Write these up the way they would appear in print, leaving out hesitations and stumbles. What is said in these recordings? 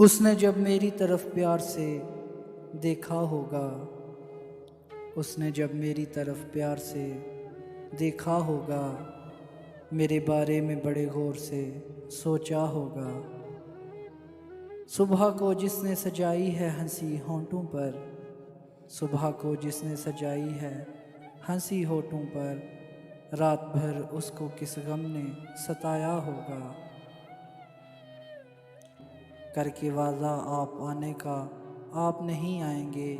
उसने जब मेरी तरफ प्यार से देखा होगा, उसने जब मेरी तरफ प्यार से देखा होगा, मेरे बारे में बड़े गौर से सोचा होगा। सुबह को जिसने सजाई है हंसी होंठों पर, सुबह को जिसने सजाई है हंसी होठों पर, रात भर उसको किस गम ने सताया होगा। करके वादा आप आने का आप नहीं आएंगे,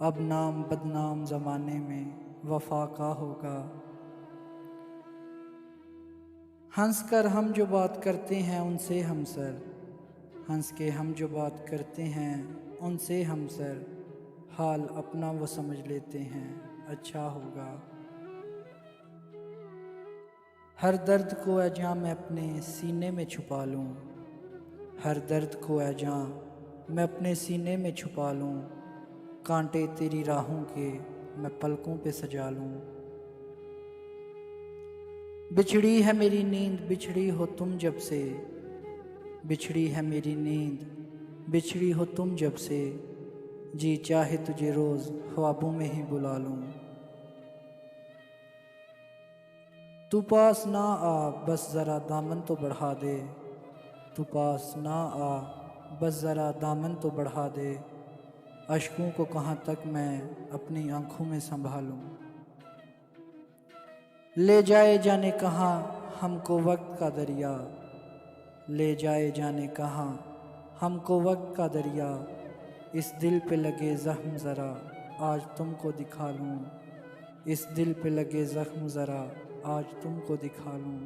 अब नाम बदनाम ज़माने में वफा का होगा। हंस कर हम जो बात करते हैं उनसे हम सर, हंस के हम जो बात करते हैं उनसे हम सर, हाल अपना वो समझ लेते हैं अच्छा होगा। हर दर्द को ऐ जां मैं अपने सीने में छुपा लूं, हर दर्द को ऐ जां मैं अपने सीने में छुपा लूं, कांटे तेरी राहों के मैं पलकों पे सजा लूं। बिछड़ी है मेरी नींद बिछड़ी हो तुम जब से, बिछड़ी है मेरी नींद बिछड़ी हो तुम जब से, जी चाहे तुझे रोज़ ख्वाबों में ही बुला लूं। तू पास ना आ बस ज़रा दामन तो बढ़ा दे, तू पास ना आ बस ज़रा दामन तो बढ़ा दे, अश्कों को कहाँ तक मैं अपनी आँखों में संभालूं। ले जाए जाने कहाँ हमको वक्त का दरिया, ले जाए जाने कहाँ हमको वक्त का दरिया, इस दिल पे लगे ज़ख्म ज़रा आज तुमको दिखा लूं, इस दिल पे लगे ज़ख्म ज़रा आज तुमको दिखा लूं।